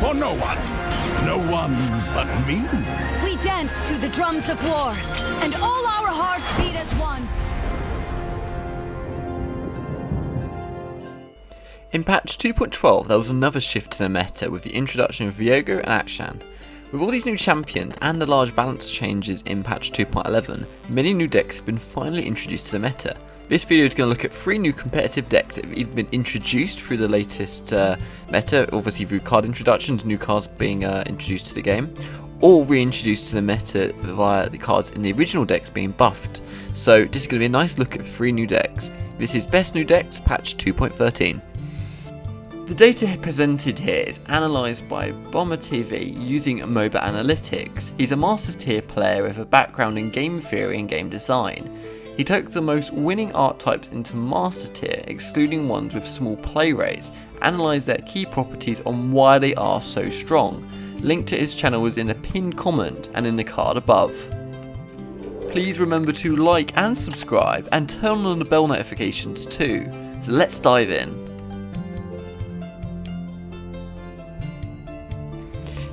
for no one. No one but me. We dance to the drums of war, and all our hearts beat as one. In patch 2.12 there was another shift in the meta with the introduction of Viego and Akshan. With all these new champions and the large balance changes in patch 2.11, many new decks have been finally introduced to the meta. This video is going to look at 3 new competitive decks that have either been introduced through the latest meta, obviously through card introductions, new cards being introduced to the game, or reintroduced to the meta via the cards in the original decks being buffed. So this is going to be a nice look at 3 new decks. This is Best New Decks patch 2.13. The data presented here is analysed by BomberTV using MOBA analytics. He's a Masters tier player with a background in game theory and game design. He took the most winning archetypes into Master tier, excluding ones with small play rates, analysed their key properties on why they are so strong. Link to his channel is in a pinned comment and in the card above. Please remember to like and subscribe and turn on the bell notifications too. So let's dive in.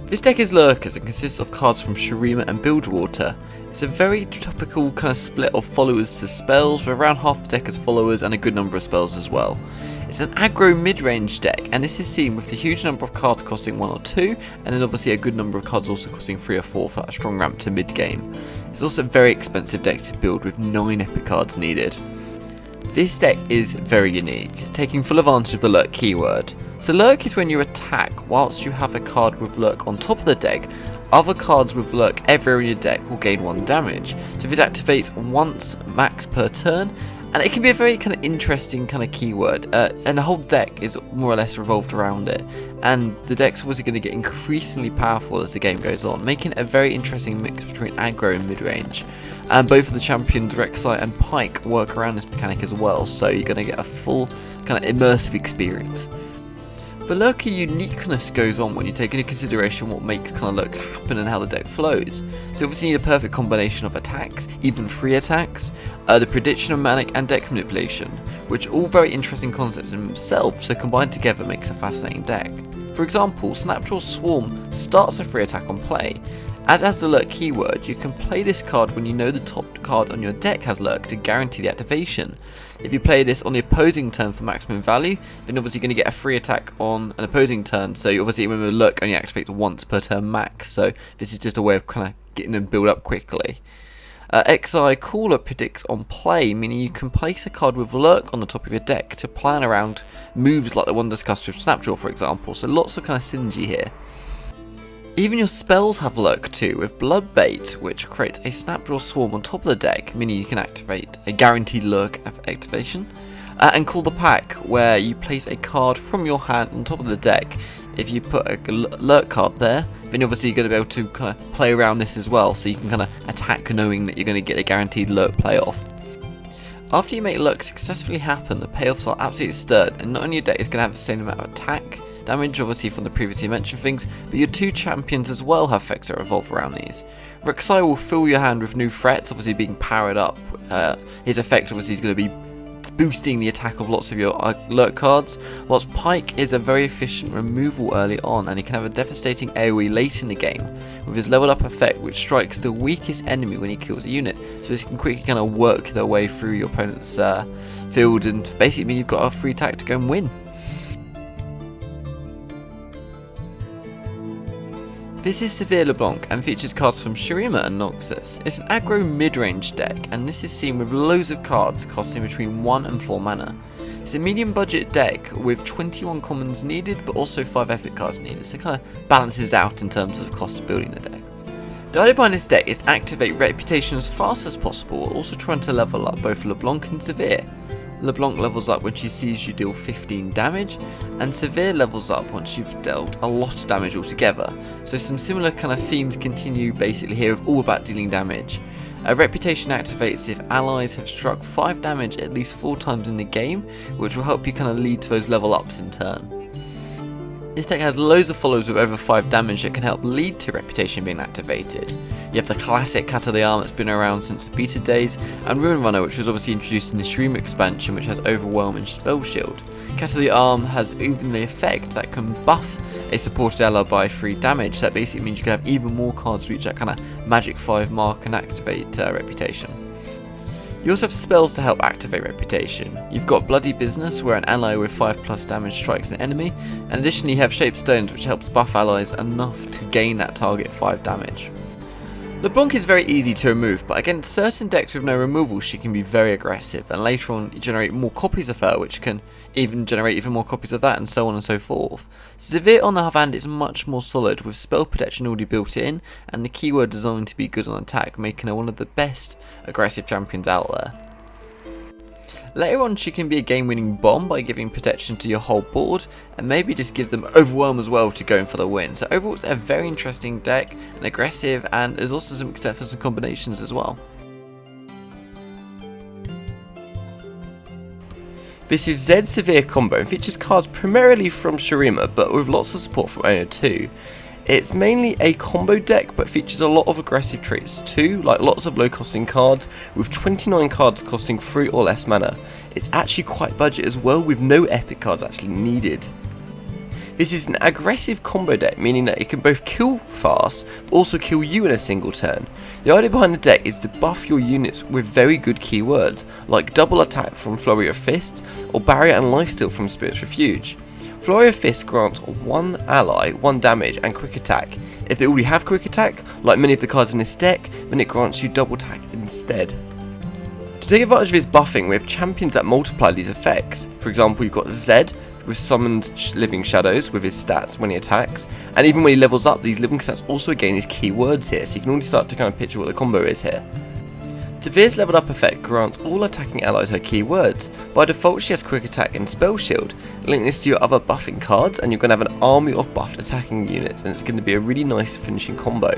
This deck is Lurkers and consists of cards from Shurima and Bilgewater. It's a very topical kind of split of followers to spells, with around half the deck as followers and a good number of spells as well. It's an aggro mid-range deck, and this is seen with the huge number of cards costing 1 or 2, and then obviously a good number of cards also costing 3 or 4 for a strong ramp to mid-game. It's also a very expensive deck to build with 9 epic cards needed. This deck is very unique, taking full advantage of the Lurk keyword. So Lurk is when you attack whilst you have a card with Lurk on top of the deck. Other cards with Lurk everywhere in your deck will gain 1 damage. So this activates once max per turn, and it can be a very kind of interesting kind of keyword. And the whole deck is more or less revolved around it. And the deck's obviously going to get increasingly powerful as the game goes on, making it a very interesting mix between aggro and mid-range. And both of the champions, rek'sai and Pike, work around this mechanic as well, so you're going to get a full kind of immersive experience. The Lurker uniqueness goes on when you take into consideration what makes kind of lurks happen and how the deck flows. So obviously you need a perfect combination of attacks, even free attacks, the prediction of manic and deck manipulation, which are all very interesting concepts in themselves, so combined together makes a fascinating deck. For example, Snapjaw's Swarm starts a free attack on play. As the Lurk keyword, you can play this card when you know the top card on your deck has Lurk to guarantee the activation. If you play this on the opposing turn for maximum value, then obviously you're going to get a free attack on an opposing turn, so you obviously remember Lurk only activates once per turn max, so this is just a way of kind of getting them build up quickly. rek'sai Caller predicts on play, meaning you can place a card with Lurk on the top of your deck to plan around moves like the one discussed with Snapjaw for example, so lots of kind of synergy here. Even your spells have Lurk too, with Bloodbait, which creates a Snapjaw Swarm on top of the deck, meaning you can activate a guaranteed Lurk activation, and Call the Pack, where you place a card from your hand on top of the deck. If you put a Lurk card there, then obviously you're going to be able to kind of play around this as well, so you can kind of attack knowing that you're going to get a guaranteed Lurk payoff. After you make Lurk successfully happen, the payoffs are absolutely stirred, and not only your deck is going to have the same amount of attack, damage obviously from the previously mentioned things, but your 2 champions as well have effects that revolve around these. rek'sai will fill your hand with new threats, obviously being powered up. His effect obviously is going to be boosting the attack of lots of your Lurk cards, whilst Pike is a very efficient removal early on, and he can have a devastating AoE late in the game with his leveled up effect, which strikes the weakest enemy when he kills a unit, so this can quickly kind of work their way through your opponent's field and basically mean you've got a free attack to go and win. This is Sivir Le Blanc and features cards from Shurima and Noxus. It's an aggro mid-range deck, and this is seen with loads of cards costing between 1 and 4 mana. It's a medium budget deck with 21 commons needed but also 5 epic cards needed, so it kind of balances out in terms of cost of building the deck. The idea behind this deck is to activate Reputation as fast as possible, while also trying to level up both LeBlanc and Sivir. LeBlanc levels up when she sees you deal 15 damage, and Sivir levels up once you've dealt a lot of damage altogether. So some similar kind of themes continue basically here, of all about dealing damage. Reputation activates if allies have struck 5 damage at least 4 times in the game, which will help you kind of lead to those level ups in turn. This deck has loads of followers with over 5 damage that can help lead to Reputation being activated. You have the classic Cat of the Arm that's been around since the beta days, and Ruin Runner, which was obviously introduced in the Shroom expansion, which has Overwhelm and Spell Shield. Cat of the Arm has even the effect that can buff a supported ally by 3 damage. That basically means you can have even more cards reach that kind of magic 5 mark and activate reputation. You also have spells to help activate reputation. You've got Bloody Business, where an ally with 5+ damage strikes an enemy, and additionally you have Shaped Stones, which helps buff allies enough to gain that target 5 damage. Le Blanc is very easy to remove, but against certain decks with no removal she can be very aggressive, and later on you generate more copies of her, which can even generate even more copies of that, and so on and so forth. Sivir on the other hand is much more solid, with spell protection already built in, and the keyword designed to be good on attack, making her one of the best aggressive champions out there. Later on she can be a game-winning bomb by giving protection to your whole board, and maybe just give them overwhelm as well to go in for the win. So overall it's a very interesting deck, and aggressive, and there's also some extent for some combinations as well. This is Zed Sivir Combo, and features cards primarily from Shurima, but with lots of support from Owner too. It's mainly a combo deck, but features a lot of aggressive traits too, like lots of low costing cards, with 29 cards costing 3 or less mana. It's actually quite budget as well, with no epic cards actually needed. This is an aggressive combo deck, meaning that it can both kill fast, but also kill you in a single turn. The idea behind the deck is to buff your units with very good keywords, like double attack from Flurry of Fists, or barrier and lifesteal from Spirit's Refuge. Flurry of Fists grants one ally 1 damage and quick attack. If they already have quick attack, like many of the cards in this deck, then it grants you double attack instead. To take advantage of his buffing, we have champions that multiply these effects. For example, you've got Zed with summoned living shadows with his stats when he attacks, and even when he levels up, these living stats also gain his keywords here, so you can already start to kind of picture what the combo is here. Sivir's leveled up effect grants all attacking allies her keywords. By default she has quick attack and spell shield. Link this to your other buffing cards and you're going to have an army of buffed attacking units, and it's going to be a really nice finishing combo.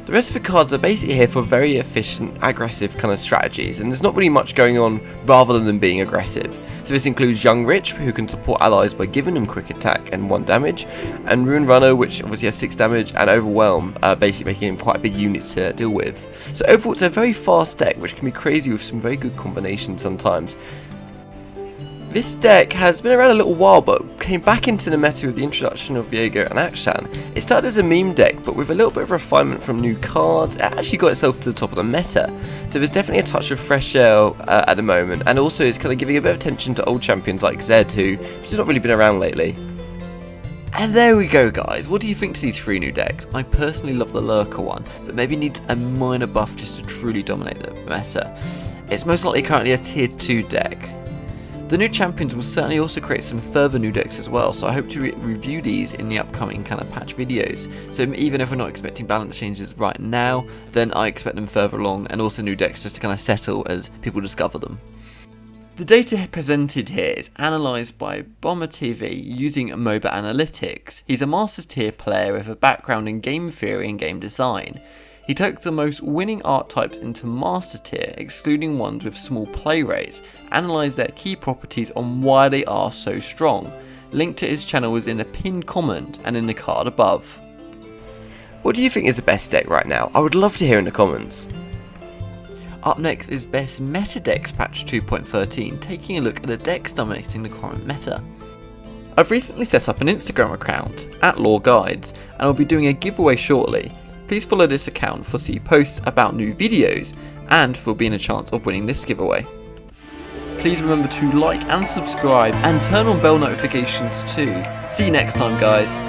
The rest of the cards are basically here for very efficient, aggressive kind of strategies, and there's not really much going on rather than them being aggressive. So this includes Young Rich, who can support allies by giving them quick attack and 1 damage, and Rune Runner, which obviously has 6 damage, and Overwhelm, basically making him quite a big unit to deal with. So overall it's a very fast deck, which can be crazy with some very good combinations sometimes. This deck has been around a little while, but came back into the meta with the introduction of Viego and Akshan. It started as a meme deck, but with a little bit of refinement from new cards, it actually got itself to the top of the meta. So there's definitely a touch of fresh air at the moment, and also it's kind of giving a bit of attention to old champions like Zed, who have just not really been around lately. And there we go guys, what do you think to these 3 new decks? I personally love the Lurker one, but maybe needs a minor buff just to truly dominate the meta. It's most likely currently a tier 2 deck. The new champions will certainly also create some further new decks as well, so I hope to review these in the upcoming kind of patch videos. So even if we're not expecting balance changes right now, then I expect them further along, and also new decks just to kind of settle as people discover them. The data presented here is analysed by BomberTV using MOBA analytics. He's a Masters tier player with a background in game theory and game design. He took the most winning archetypes into Master tier, excluding ones with small play rates, analysed their key properties on why they are so strong. Link to his channel is in a pinned comment and in the card above. What do you think is the best deck right now? I would love to hear in the comments. Up next is Best Meta Decks Patch 2.13, taking a look at the decks dominating the current meta. I've recently set up an Instagram account, @LoreGuides, and I'll be doing a giveaway shortly. Please follow this account for see posts about new videos, and will be in a chance of winning this giveaway. Please remember to like and subscribe, and turn on bell notifications too. See you next time guys.